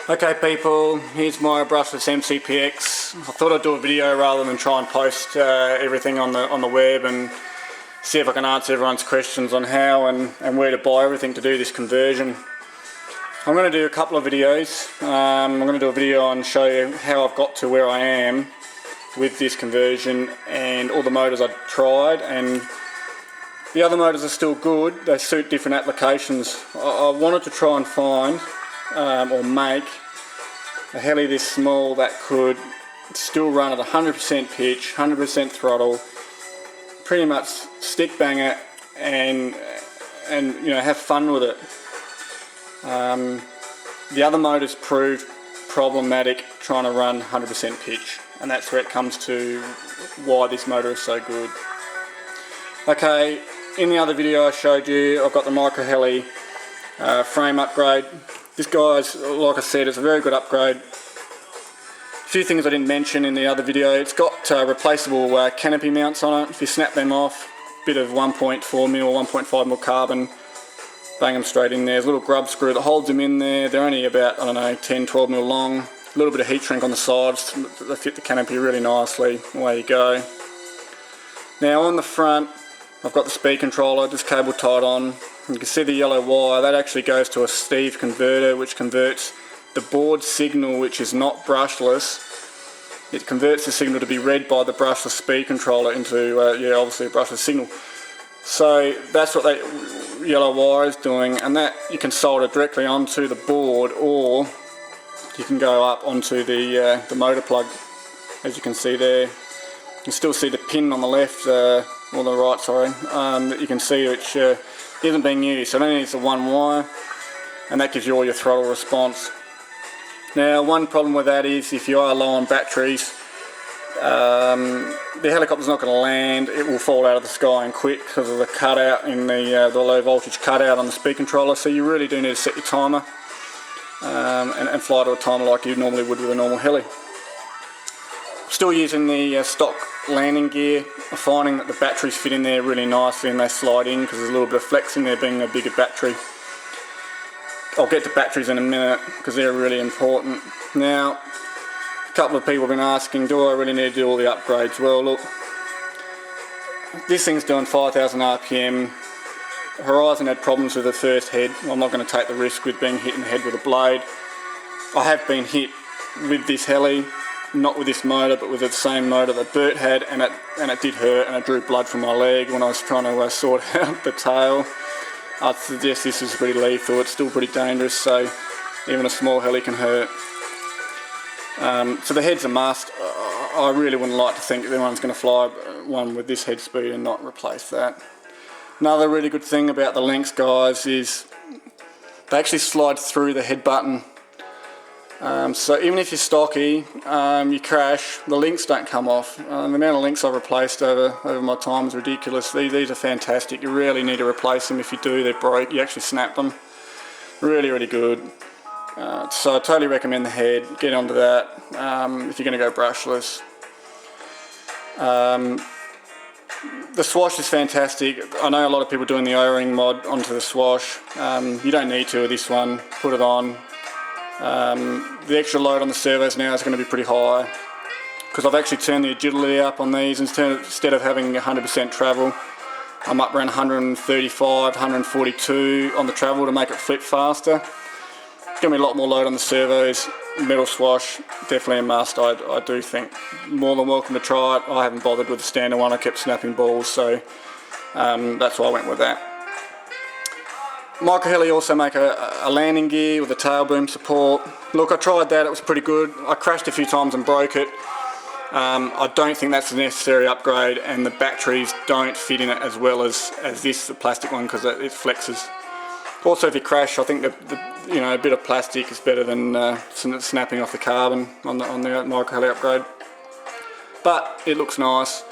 Okay people, here's my brushless mcpx. I thought I'd do a video rather than try and post everything on the web and see if I can answer everyone's questions on how and where to buy everything to do this conversion. I'm going to do a couple of videos. I'm going to do a video and show you how I've got to where I am with this conversion and all the motors I've tried, and the other motors are still good. They suit different applications. I wanted to try and find or make a heli this small that could still run at 100% pitch, 100% throttle, pretty much stick bang it and you know, have fun with it. The other motors proved problematic trying to run 100% pitch, and that's where it comes to why this motor is so good. Okay, in the other video I showed you, I've got the micro heli frame upgrade. This guy's, like I said, it's a very good upgrade. A few things I didn't mention in the other video. It's got replaceable canopy mounts on it. If you snap them off, bit of 1.4mm or 1.5mm carbon, bang them straight in there. There's a little grub screw that holds them in there. They're only about, I don't know, 10-12mm long. A little bit of heat shrink on the sides. They fit the canopy really nicely. Away you go. Now on the front, I've got the speed controller just cable tied on. You can see the yellow wire. That actually goes to a Steve converter, which converts the board signal, which is not brushless. It converts the signal to be read by the brushless speed controller into, yeah, obviously a brushless signal. So that's what that yellow wire is doing, and that you can solder directly onto the board, or you can go up onto the motor plug, as you can see there. You can still see the pin on the left, or the right, sorry, that you can see, which isn't being used. So it only needs the one wire, and that gives you all your throttle response. Now, one problem with that is if you are low on batteries, the helicopter's not going to land. It will fall out of the sky and quit because of the cutout in the low voltage cutout on the speed controller. So you really do need to set your timer and fly to a timer like you normally would with a normal heli. Still using the stock landing gear. I'm finding that the batteries fit in there really nicely and they slide in because there's a little bit of flex in there being a bigger battery. I'll get to batteries in a minute because they're really important. Now, a couple of people have been asking, do I really need to do all the upgrades? Well, look, this thing's doing 5,000 RPM. Horizon had problems with the first head. I'm not going to take the risk with being hit in the head with a blade. I have been hit with this heli, not with this motor, but with the same motor that Bert had, and it did hurt, and it drew blood from my leg when I was trying to sort out the tail. I'd suggest this is pretty lethal. It's still pretty dangerous, so even a small heli can hurt. So the head's a must. I really wouldn't like to think that anyone's going to fly one with this head speed and not replace that. Another really good thing about the links, guys, is they actually slide through the head button. So even if you're stocky, you crash, the links don't come off. The amount of links I've replaced over my time is ridiculous. These are fantastic. You really need to replace them. If you do, they're broke. You actually snap them. Really, really good. So I totally recommend the head. Get onto that if you're going to go brushless. The swash is fantastic. I know a lot of people doing the O-ring mod onto the swash. You don't need to with this one. Put it on. The extra load on the servos now is going to be pretty high because I've actually turned the agility up on these. Instead of having 100% travel, I'm up around 135, 142 on the travel to make it flip faster. Going to be a lot more load on the servos. Metal swash, definitely a must, I do think. More than welcome to try it. I haven't bothered with the standard one. I kept snapping balls, so that's why I went with that. Micro heli also make a landing gear with a tail boom support. Look, I tried that, it was pretty good. I crashed a few times and broke it. I don't think that's a necessary upgrade, and the batteries don't fit in it as well as this, the plastic one, because it flexes. Also, if you crash, I think you know, a bit of plastic is better than snapping off the carbon on the micro heli upgrade. But it looks nice.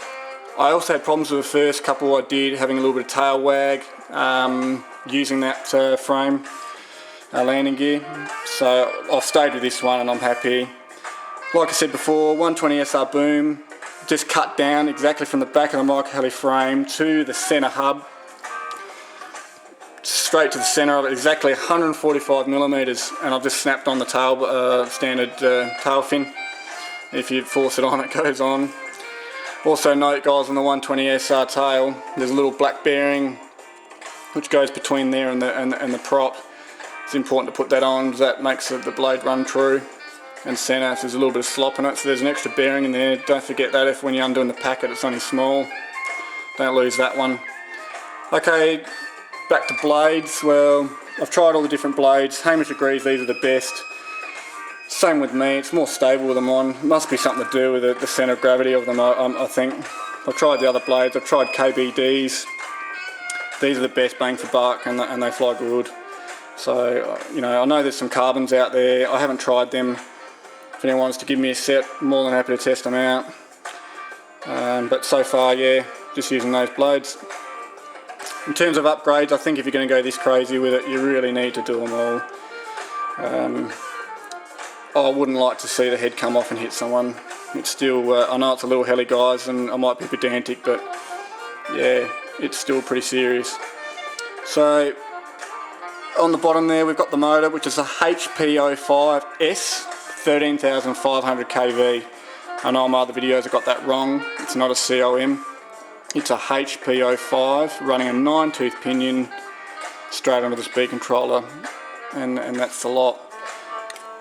I also had problems with the first couple I did, having a little bit of tail wag. Using that frame landing gear, so I've stayed with this one and I'm happy. Like I said before, 120 SR boom, just cut down exactly from the back of the micro heli frame to the center hub. straight to the centre of it, exactly 145 millimeters, and I've just snapped on the tail, standard tail fin. If you force it on, it goes on. Also note, guys, on the 120 SR tail, there's a little black bearing which goes between there and the prop. It's important to put that on because that makes the blade run true and centre. So there's a little bit of slop in it, so there's an extra bearing in there. Don't forget that if when you're undoing the packet it's only small. Don't lose that one. Okay, back to blades. Well, I've tried all the different blades. Hamish agrees these are the best. Same with me, it's more stable with them on. It must be something to do with the centre of gravity of them, I think. I've tried the other blades, I've tried KBDs. These are the best bang for buck and they fly good. So, you know, I know there's some carbons out there. I haven't tried them. If anyone wants to give me a set, I'm more than happy to test them out. But so far, yeah, just using those blades. In terms of upgrades, I think if you're going to go this crazy with it, you really need to do them all. I wouldn't like to see the head come off and hit someone. It's still, I know it's a little helly, guys, and I might be pedantic, but yeah, it's still pretty serious. So on the bottom there, we've got the motor, which is a hp05 13,500 kV. I know in my other videos I got that wrong. It's not a COM. It's a hp05 running a 9-tooth pinion straight onto the speed controller, and that's the lot.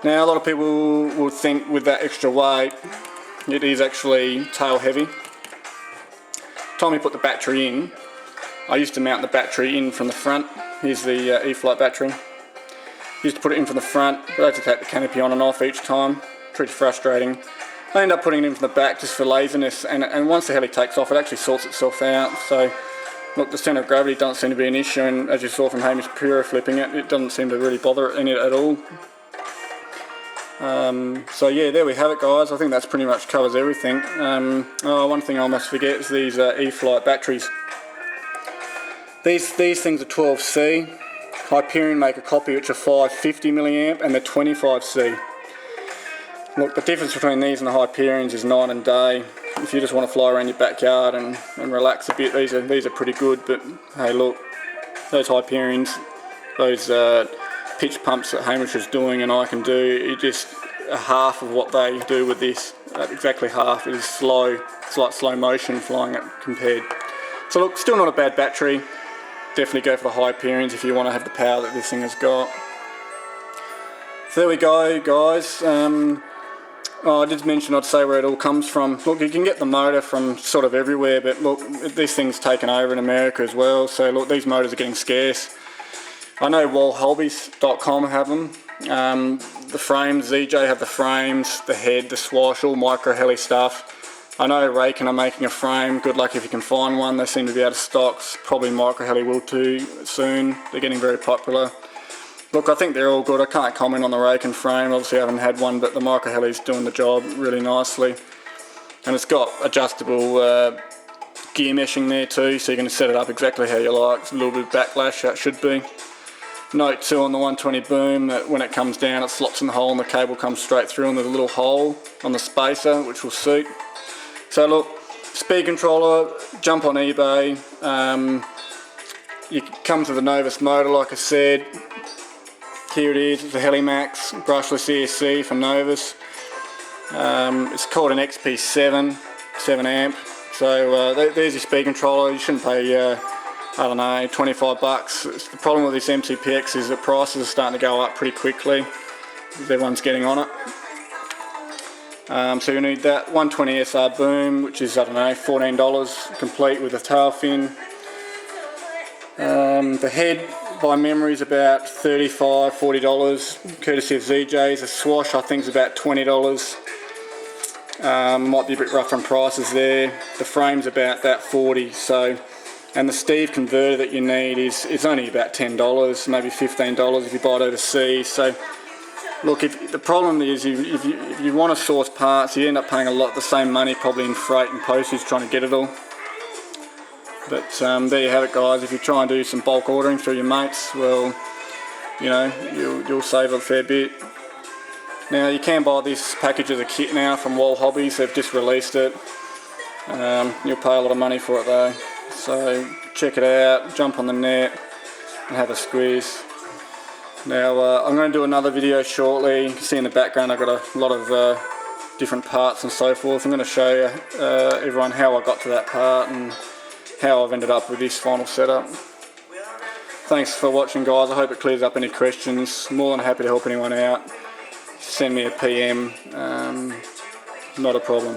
Now, a lot of people will think with that extra weight, it is actually tail heavy. Time you put the battery in, I used to mount the battery in from the front. Here's the E-flite battery. Used to put it in from the front, but I had to take the canopy on and off each time. Pretty frustrating. I end up putting it in from the back just for laziness, and once the heli takes off, it actually sorts itself out. So, look, the centre of gravity doesn't seem to be an issue, and as you saw from Hamish Puro flipping it, it doesn't seem to really bother it at all. So yeah, there we have it, guys. I think that's pretty much covers everything. One thing I almost forget is these E-flite batteries. These things are 12C. Hyperion make a copy which are 550 milliamp and they're 25C. Look, the difference between these and the Hyperions is night and day. If you just want to fly around your backyard and relax a bit, these are pretty good. But hey, look, those Hyperions, those pitch pumps that Hamish is doing and I can do, it just half of what they do with this, exactly half. It is slow. It's like slow motion flying it compared. So look, still not a bad battery. Definitely go for the Hyperions if you want to have the power that this thing has got. So there we go, guys. I did mention I'd say where it all comes from. Look, you can get the motor from sort of everywhere, but look, this thing's taken over in America as well. So look, these motors are getting scarce. I know wallhobbies.com have them. The frames, ZJ have the frames, the head, the swash, all micro heli stuff. I know Raycon are making a frame. Good luck if you can find one. They seem to be out of stocks. Probably micro heli will too soon. They're getting very popular. Look, I think they're all good. I can't comment on the Raycon frame. Obviously I haven't had one, but the micro heli's doing the job really nicely. And it's got adjustable gear meshing there too, so you can set it up exactly how you like. It's a little bit of backlash, that should be. Note too on the 120 boom that when it comes down it slots in the hole and the cable comes straight through and there's a little hole on the spacer which will suit. So look, speed controller, jump on eBay. You come to the Novus motor like I said. Here it is, it's a Helimax brushless ESC from Novus. It's called an XP7, 7 amp. So there's your speed controller. You shouldn't pay I don't know, 25 bucks. The problem with this mcpx is that prices are starting to go up pretty quickly because everyone's getting on it. So you need that 120 SR boom, which is, I don't know, $14 complete with a tail fin. The head by memory is about $35, $40, courtesy of ZJ's. A swash I think is about $20. Might be a bit rough on prices there. The frame's about that $40. So, and the Steve converter that you need is only about $10, maybe $15 if you buy it overseas. So look, the problem is if you want to source parts, you end up paying a lot the same money probably in freight and postage trying to get it all. But there you have it, guys. If you try and do some bulk ordering through your mates, well, you know, you'll save a fair bit. Now you can buy this package as a kit now from Wall Hobbies. They've just released it. You'll pay a lot of money for it though. So check it out, jump on the net, and have a squeeze. Now I'm going to do another video shortly. You can see in the background I've got a lot of different parts and so forth. I'm going to show you everyone how I got to that part and how I've ended up with this final setup. Thanks for watching, guys. I hope it clears up any questions. More than happy to help anyone out. Send me a PM, not a problem.